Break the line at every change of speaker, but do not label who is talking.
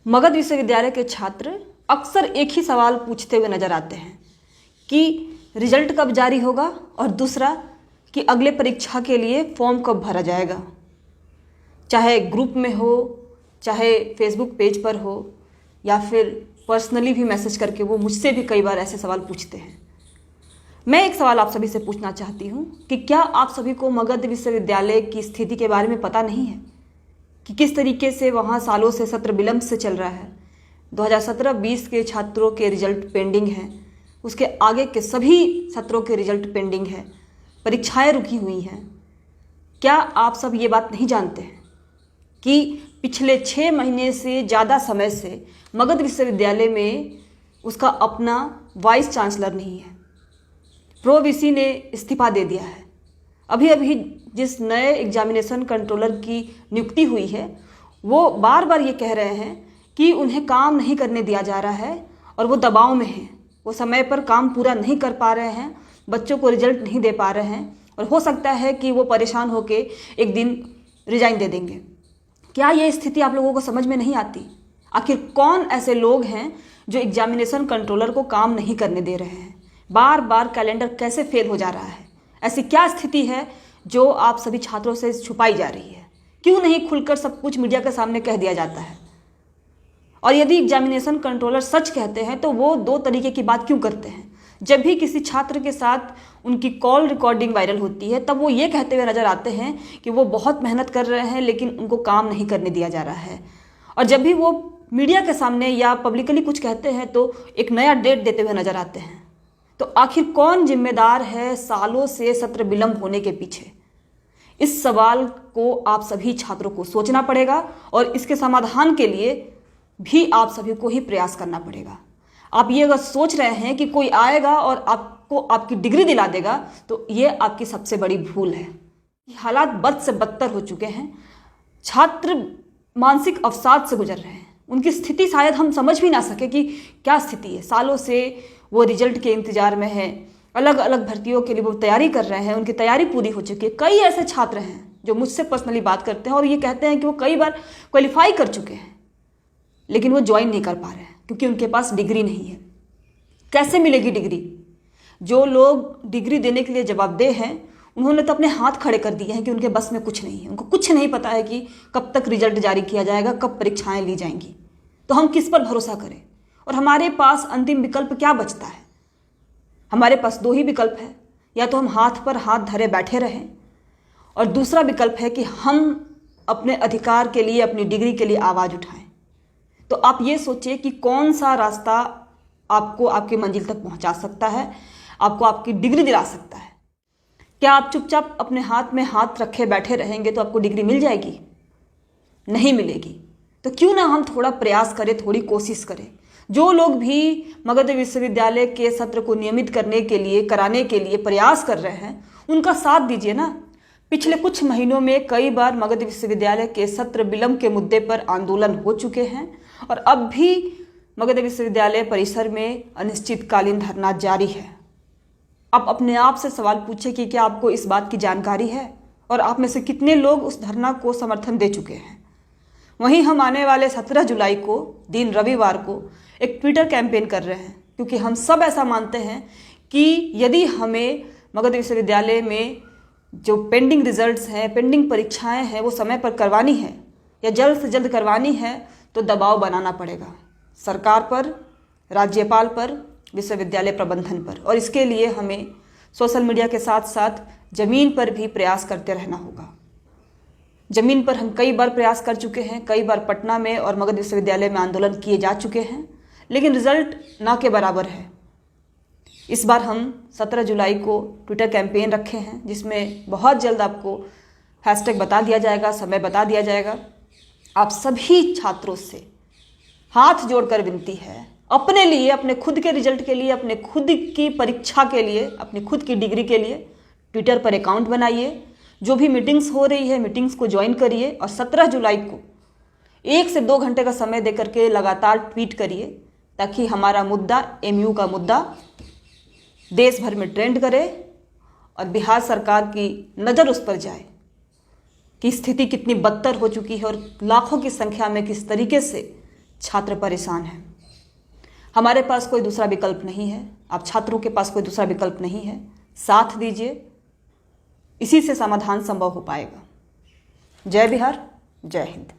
मगध विश्वविद्यालय के छात्र अक्सर एक ही सवाल पूछते हुए नजर आते हैं कि रिजल्ट कब जारी होगा, और दूसरा कि अगले परीक्षा के लिए फॉर्म कब भरा जाएगा। चाहे ग्रुप में हो, चाहे फेसबुक पेज पर हो, या फिर पर्सनली भी मैसेज करके वो मुझसे भी कई बार ऐसे सवाल पूछते हैं। मैं एक सवाल आप सभी से पूछना चाहती हूँ कि क्या आप सभी को मगध विश्वविद्यालय की स्थिति के बारे में पता नहीं है कि किस तरीके से वहाँ सालों से सत्र विलंब से चल रहा है। 2017-20 के छात्रों के रिजल्ट पेंडिंग हैं, उसके आगे के सभी सत्रों के रिजल्ट पेंडिंग है, परीक्षाएं रुकी हुई हैं। क्या आप सब ये बात नहीं जानते हैं कि पिछले 6 महीने से ज़्यादा समय से मगध विश्वविद्यालय में उसका अपना वाइस चांसलर नहीं है। प्रो वीसी ने इस्तीफा दे दिया है। अभी अभी जिस नए एग्जामिनेशन कंट्रोलर की नियुक्ति हुई है वो बार बार ये कह रहे हैं कि उन्हें काम नहीं करने दिया जा रहा है और वो दबाव में हैं, वो समय पर काम पूरा नहीं कर पा रहे हैं, बच्चों को रिजल्ट नहीं दे पा रहे हैं, और हो सकता है कि वो परेशान होकर एक दिन रिजाइन दे देंगे। क्या ये स्थिति आप लोगों को समझ में नहीं आती? आखिर कौन ऐसे लोग हैं जो एग्जामिनेशन कंट्रोलर को काम नहीं करने दे रहे हैं? बार बार कैलेंडर कैसे फेल हो जा रहा है? ऐसी क्या स्थिति है जो आप सभी छात्रों से छुपाई जा रही है? क्यों नहीं खुलकर सब कुछ मीडिया के सामने कह दिया जाता है? और यदि एग्जामिनेशन कंट्रोलर सच कहते हैं तो वो 2 तरीके की बात क्यों करते हैं? जब भी किसी छात्र के साथ उनकी कॉल रिकॉर्डिंग वायरल होती है तब वो ये कहते हुए नजर आते हैं कि वो बहुत मेहनत कर रहे हैं लेकिन उनको काम नहीं करने दिया जा रहा है, और जब भी वो मीडिया के सामने या पब्लिकली कुछ कहते हैं तो एक नया डेट देते हुए नजर आते हैं। तो आखिर कौन जिम्मेदार है सालों से सत्र विलंब होने के पीछे? इस सवाल को आप सभी छात्रों को सोचना पड़ेगा और इसके समाधान के लिए भी आप सभी को ही प्रयास करना पड़ेगा। आप ये अगर सोच रहे हैं कि कोई आएगा और आपको आपकी डिग्री दिला देगा तो ये आपकी सबसे बड़ी भूल है। हालात बद से बदतर हो चुके हैं, छात्र मानसिक अवसाद से गुजर रहे हैं। उनकी स्थिति शायद हम समझ भी ना सके कि क्या स्थिति है। सालों से वो रिजल्ट के इंतजार में है, अलग अलग भर्तियों के लिए वो तैयारी कर रहे हैं, उनकी तैयारी पूरी हो चुकी है। कई ऐसे छात्र हैं जो मुझसे पर्सनली बात करते हैं और ये कहते हैं कि वो कई बार क्वालिफाई कर चुके हैं लेकिन वो ज्वाइन नहीं कर पा रहे हैं क्योंकि उनके पास डिग्री नहीं है। कैसे मिलेगी डिग्री? जो लोग डिग्री देने के लिए जवाबदेह हैं उन्होंने तो अपने हाथ खड़े कर दिए हैं कि उनके बस में कुछ नहीं है। उनको कुछ नहीं पता है कि कब तक रिजल्ट जारी किया जाएगा, कब परीक्षाएं ली जाएंगी। तो हम किस पर भरोसा करें? और हमारे पास अंतिम विकल्प क्या बचता है? हमारे पास 2 ही विकल्प है, या तो हम हाथ पर हाथ धरे बैठे रहें, और दूसरा विकल्प है कि हम अपने अधिकार के लिए, अपनी डिग्री के लिए आवाज़ उठाएं। तो आप ये सोचिए कि कौन सा रास्ता आपको आपकी मंजिल तक पहुंचा सकता है, आपको आपकी डिग्री दिला सकता है। क्या आप चुपचाप अपने हाथ में हाथ रखे बैठे रहेंगे तो आपको डिग्री मिल जाएगी? नहीं मिलेगी। तो क्यों ना हम थोड़ा प्रयास करें, थोड़ी कोशिश करें। जो लोग भी मगध विश्वविद्यालय के सत्र को नियमित करने के लिए, कराने के लिए प्रयास कर रहे हैं, उनका साथ दीजिए ना। पिछले कुछ महीनों में कई बार मगध विश्वविद्यालय के सत्र विलंब के मुद्दे पर आंदोलन हो चुके हैं और अब भी मगध विश्वविद्यालय परिसर में अनिश्चितकालीन धरना जारी है। आप अपने आप से सवाल पूछे कि क्या आपको इस बात की जानकारी है और आप में से कितने लोग उस धरना को समर्थन दे चुके हैं। वहीं हम आने वाले 17 जुलाई को, दिन रविवार को, एक ट्विटर कैंपेन कर रहे हैं क्योंकि हम सब ऐसा मानते हैं कि यदि हमें मगध विश्वविद्यालय में जो पेंडिंग रिजल्ट्स हैं, पेंडिंग परीक्षाएं हैं, वो समय पर करवानी है या जल्द से जल्द करवानी है तो दबाव बनाना पड़ेगा सरकार पर, राज्यपाल पर, विश्वविद्यालय प्रबंधन पर। और इसके लिए हमें सोशल मीडिया के साथ साथ ज़मीन पर भी प्रयास करते रहना होगा। ज़मीन पर हम कई बार प्रयास कर चुके हैं, कई बार पटना में और मगध विश्वविद्यालय में आंदोलन किए जा चुके हैं, लेकिन रिजल्ट ना के बराबर है। इस बार हम 17 जुलाई को ट्विटर कैंपेन रखे हैं जिसमें बहुत जल्द आपको हैशटैग बता दिया जाएगा, समय बता दिया जाएगा। आप सभी छात्रों से हाथ जोड़कर विनती है, अपने लिए, अपने खुद के रिजल्ट के लिए, अपने खुद की परीक्षा के लिए, अपनी खुद की डिग्री के लिए ट्विटर पर अकाउंट बनाइए। जो भी मीटिंग्स हो रही है मीटिंग्स को ज्वाइन करिए और 17 जुलाई को 1 से 2 घंटे का समय देकर के लगातार ट्वीट करिए ताकि हमारा मुद्दा, एमयू का मुद्दा देश भर में ट्रेंड करे और बिहार सरकार की नज़र उस पर जाए कि स्थिति कितनी बदतर हो चुकी है और लाखों की संख्या में किस तरीके से छात्र परेशान हैं। हमारे पास कोई दूसरा विकल्प नहीं है, आप छात्रों के पास कोई दूसरा विकल्प नहीं है। साथ दीजिए, इसी से समाधान संभव हो पाएगा। जय बिहार, जय हिंद।